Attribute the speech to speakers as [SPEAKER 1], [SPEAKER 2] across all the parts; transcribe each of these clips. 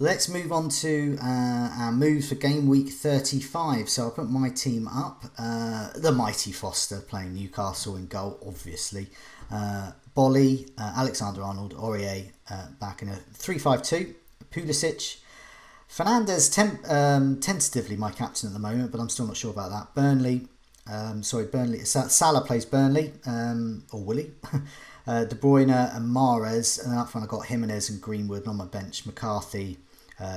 [SPEAKER 1] Let's move on to our moves for game week 35. So I put my team up. The mighty Foster playing Newcastle in goal, obviously. Bolly, Alexander-Arnold, Aurier back in a 3-5-2. Pulisic. Fernandez, tentatively my captain at the moment, but I'm still not sure about that. Burnley. Burnley. Salah plays Burnley, or Willie. De Bruyne and Mahrez, and then up front I've got Jimenez and Greenwood, and on my bench McCarthy,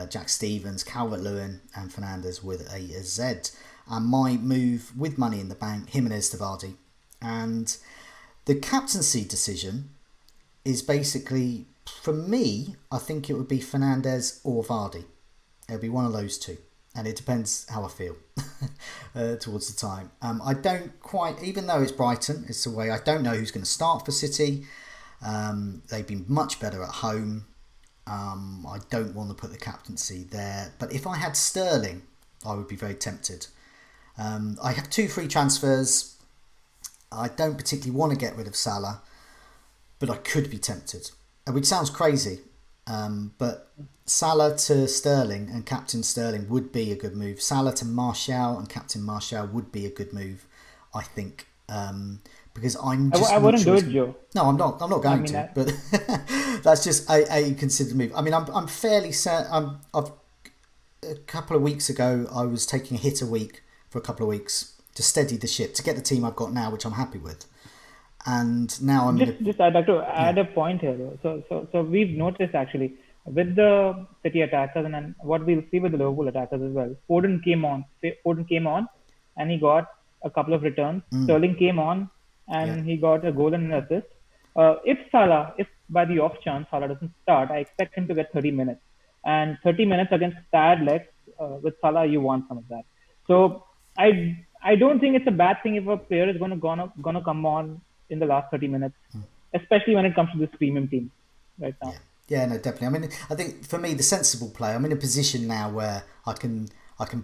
[SPEAKER 1] Jack Stevens, Calvert-Lewin and Fernandez with a Z. And my move with money in the bank, Jimenez to Vardy. And the captaincy decision is basically, for me, I think it would be Fernandez or Vardy. It'll be one of those two. And it depends how I feel towards the time. I don't quite, even though it's Brighton, it's the way, I don't know who's going to start for City. They've been much better at home. I don't want to put the captaincy there. But if I had Sterling, I would be very tempted. I have 2 free transfers. I don't particularly want to get rid of Salah, but I could be tempted. Which sounds crazy. But Salah to Sterling and Captain Sterling would be a good move. Salah to Martial and Captain Martial would be a good move, I think. Because I'm just
[SPEAKER 2] I
[SPEAKER 1] not
[SPEAKER 2] wouldn't
[SPEAKER 1] sure.
[SPEAKER 2] do it, Joe.
[SPEAKER 1] No, I'm not. I'm not going to. But that's just a considered move. I mean, I'm fairly certain. A couple of weeks ago, I was taking a hit a week for a couple of weeks to steady the ship to get the team I've got now, which I'm happy with. And now I'm
[SPEAKER 2] Just I'd like to add a point here. So we've noticed actually with the City attackers and what we'll see with the Liverpool attackers as well. Foden came on, and he got a couple of returns. Sterling came on, and he got a goal and an assist. If by the off chance Salah doesn't start, I expect him to get 30 minutes. And 30 minutes against tired legs with Salah, you want some of that. So I don't think it's a bad thing if a player is gonna come on in the last 30 minutes, especially when it comes to this premium team right now.
[SPEAKER 1] Yeah, no, definitely. I mean, I think for me, the sensible play, I'm in a position now where I can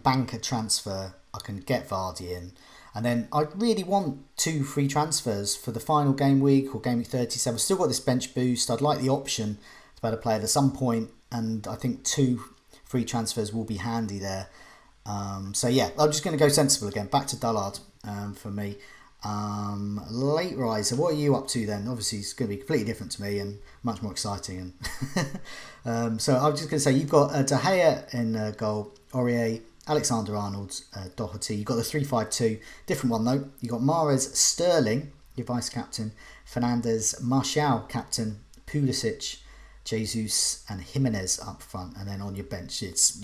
[SPEAKER 1] bank a transfer, I can get Vardy in, and then I really want 2 free transfers for the final game week or game week 37. I've still got this bench boost. I'd like the option to better play it at some point, and I think 2 free transfers will be handy there. So yeah, I'm just going to go sensible again. Back to Dullard for me. Lateriser, what are you up to then? Obviously it's going to be completely different to me and much more exciting. And so I'm just going to say you've got De Gea in goal, Aurier, Alexander-Arnold, Doherty. You've got the 3-5-2, different one though. You've got Mahrez, Sterling, your vice captain, Fernandez, Martial captain, Pulisic, Jesus and Jimenez up front, and then on your bench it's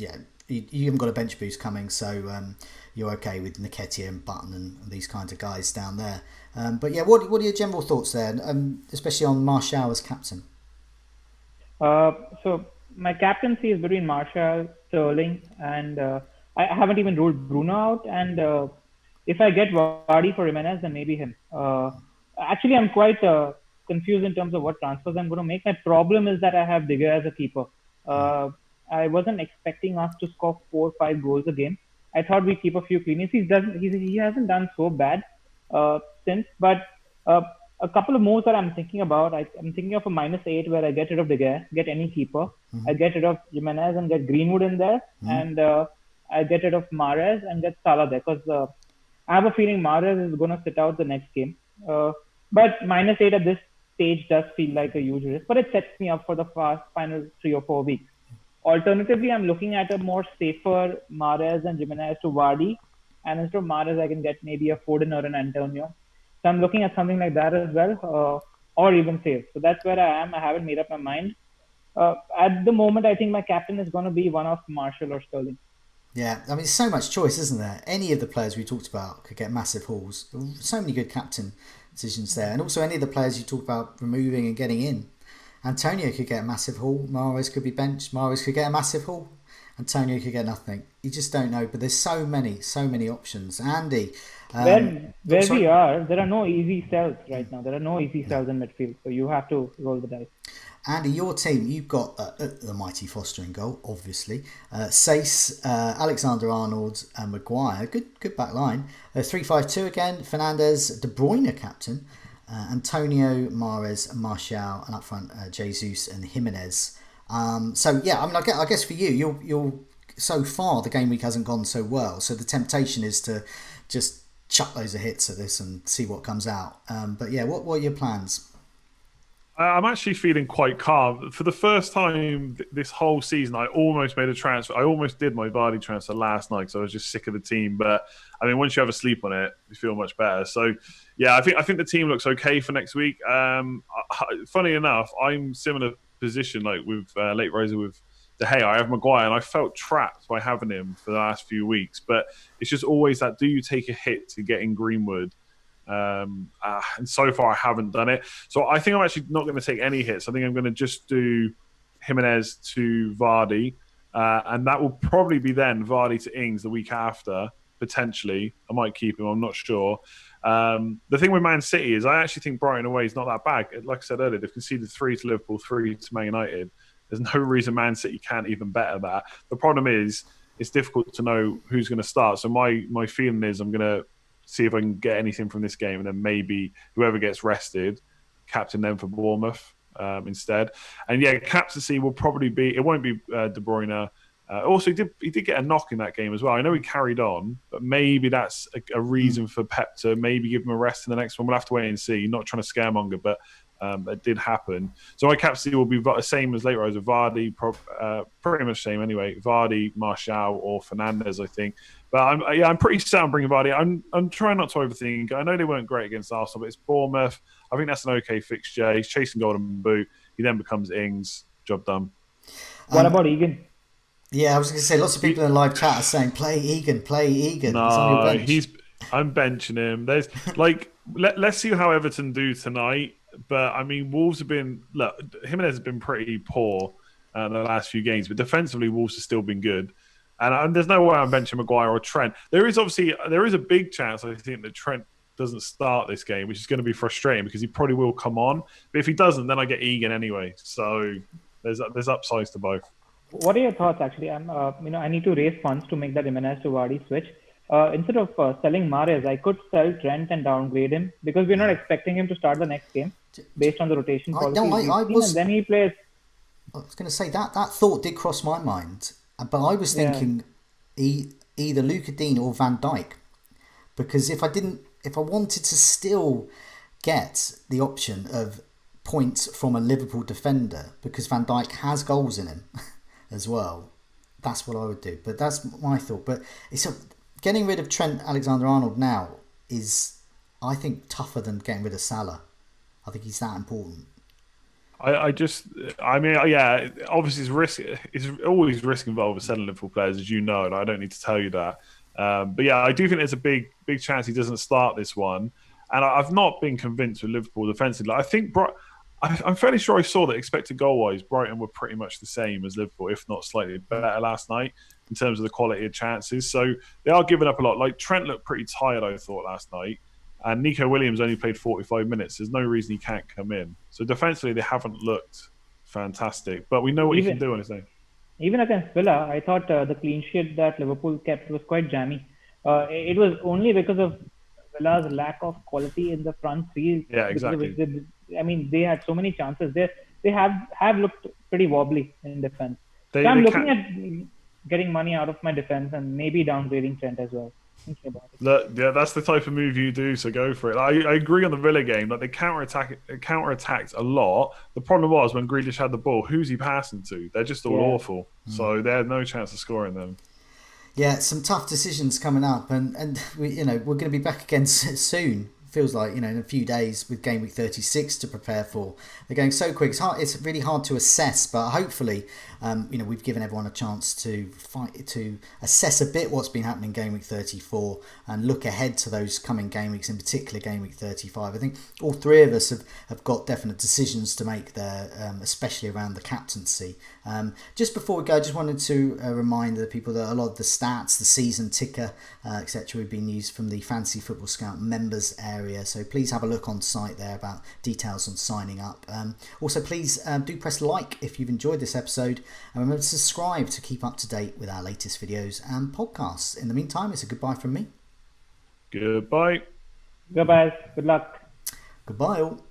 [SPEAKER 1] you haven't got a bench boost coming, so you're okay with Nketiah and Button and these kinds of guys down there. But yeah, what are your general thoughts there, especially on Martial as captain?
[SPEAKER 2] So my captaincy is between Martial, Sterling, and I haven't even ruled Bruno out. And if I get Vardy for Jimenez, then maybe him. Actually, I'm quite confused in terms of what transfers I'm going to make. My problem is that I have De Gea as a keeper. I wasn't expecting us to score 4 or 5 goals a game. I thought we keep a few clean sheets. He hasn't done so bad since, but a couple of moves that I'm thinking about. I'm thinking of a -8 where I get rid of De Gea, get any keeper. I get rid of Jimenez and get Greenwood in there, and I get rid of Mahrez and get Salah there because I have a feeling Mahrez is going to sit out the next game. But -8 at this stage does feel like a huge risk, but it sets me up for the final 3 or 4 weeks. Alternatively, I'm looking at a more safer Mahrez and Jimenez to Vardy, and instead of Mahrez, I can get maybe a Foden or an Antonio. So I'm looking at something like that as well, or even save. So that's where I am. I haven't made up my mind. At the moment, I think my captain is going to be one of Martial or Sterling.
[SPEAKER 1] Yeah, I mean, there's so much choice, isn't there? Any of the players we talked about could get massive hauls. So many good captain decisions there. And also any of the players you talked about removing and getting in. Antonio could get a massive haul. Mahrez could be benched. Mahrez could get a massive haul. Antonio could get nothing. You just don't know. But there's so many options. Andy.
[SPEAKER 2] Where we are, there are no easy sells right now. There are no easy sells in midfield. So you have to roll the dice.
[SPEAKER 1] Andy, your team, you've got the mighty Foster in goal, obviously. Sace, Alexander-Arnold and Maguire. Good back line. 3-5-2 again. Fernandez, De Bruyne captain. Antonio, Mahrez, Martial, and up front Jesus and Jimenez. So yeah, I mean, I guess for you, you're so far the game week hasn't gone so well. So the temptation is to just chuck loads of hits at this and see what comes out. But yeah, what are your plans?
[SPEAKER 3] I'm actually feeling quite calm. For the first time this whole season, I almost made a transfer. I almost did my Vardy transfer last night because I was just sick of the team. But I mean, once you have a sleep on it, you feel much better. So, yeah, I think the team looks okay for next week. Funny enough, I'm similar position like with Lateriser with De Gea. I have Maguire, and I felt trapped by having him for the last few weeks. But it's just always that: do you take a hit to get in Greenwood? And so far I haven't done it. So I think I'm actually not going to take any hits. I think I'm going to just do Jimenez to Vardy, and that will probably be then Vardy to Ings the week after. Potentially, I might keep him. I'm not sure. The thing with Man City is I actually think Brighton away is not that bad. Like I said earlier, they've conceded 3 to Liverpool, 3 to Man United. There's no reason Man City can't even better that. The problem is it's difficult to know who's going to start. So my feeling is I'm going to see if I can get anything from this game, and then maybe whoever gets rested, captain them for Bournemouth instead. And yeah, captaincy will probably be. It won't be De Bruyne. Also, he did get a knock in that game as well. I know he carried on, but maybe that's a reason for Pep to maybe give him a rest in the next one. We'll have to wait and see. Not trying to scaremonger, but it did happen. So my captaincy will be the same as later as Vardy, pretty much same anyway. Vardy, Martial, or Fernandes, I think. But I'm pretty set on bringing Vardy. I'm trying not to overthink. I know they weren't great against Arsenal, but it's Bournemouth. I think that's an okay fixture. He's chasing Golden Boot. He then becomes Ings. Job done.
[SPEAKER 2] What about Egan?
[SPEAKER 1] Yeah, I was going to say lots of people in the live chat are saying play Egan, play Egan.
[SPEAKER 3] No,
[SPEAKER 1] he's on your bench.
[SPEAKER 3] I'm benching him. There's let's see how Everton do tonight. But I mean, Wolves have been Jimenez has been pretty poor the last few games, but defensively, Wolves have still been good. And there's no way I'm benching Maguire or Trent. There is a big chance I think that Trent doesn't start this game, which is going to be frustrating because he probably will come on. But if he doesn't, then I get Egan anyway. So there's upsides to both.
[SPEAKER 2] What are your thoughts? Actually, I need to raise funds to make that Jimenez to Vardy switch. Instead of selling Mahrez, I could sell Trent and downgrade him because we're not expecting him to start the next game based on the rotation policy. And then he plays.
[SPEAKER 1] I was going to say that thought did cross my mind, but I was thinking either Luka Dean or Van Dijk, because if I wanted to still get the option of points from a Liverpool defender, because Van Dijk has goals in him as well, that's what I would do. But that's my thought. But getting rid of Trent Alexander-Arnold now is, I think, tougher than getting rid of Salah. I think he's that important.
[SPEAKER 3] Yeah, obviously it's always risk involved with selling Liverpool players, as you know, and I don't need to tell you that. But yeah, I do think there's a big chance he doesn't start this one. And I've not been convinced with Liverpool defensively. I think I'm fairly sure I saw that expected goal-wise, Brighton were pretty much the same as Liverpool, if not slightly better last night in terms of the quality of chances. So they are giving up a lot. Like Trent looked pretty tired, I thought, last night. And Nico Williams only played 45 minutes. There's no reason he can't come in. So defensively, they haven't looked fantastic. But we know what he can do on his own.
[SPEAKER 2] Even against Villa, I thought the clean sheet that Liverpool kept was quite jammy. It was only because of Villa's lack of quality in the front three.
[SPEAKER 3] Yeah, exactly.
[SPEAKER 2] They had so many chances. They have looked pretty wobbly in defense. I'm looking at getting money out of my defense and maybe downgrading Trent as well. Thinking about it.
[SPEAKER 3] Yeah, that's the type of move you do. So go for it. I agree on the Villa game. Like they counterattacked a lot. The problem was when Grealish had the ball, who's he passing to? They're just all awful. So they had no chance of scoring them.
[SPEAKER 1] Yeah, some tough decisions coming up, and we're going to be back again soon. Feels like in a few days with Game Week 36 to prepare for. They're going so quick. It's really hard to assess, but hopefully, we've given everyone a chance to assess a bit what's been happening in Game Week 34 and look ahead to those coming game weeks, in particular Game Week 35. I think all three of us have got definite decisions to make there, especially around the captaincy. Just before we go, I just wanted to remind the people that a lot of the stats, the season ticker, etc., have been used from the Fantasy Football Scout members area. So please have a look on site there about details on signing up. Also, please do press like if you've enjoyed this episode, and remember to subscribe to keep up to date with our latest videos and podcasts. In the meantime, it's a goodbye from me.
[SPEAKER 3] Goodbye.
[SPEAKER 2] Goodbye. Good luck.
[SPEAKER 1] Goodbye all.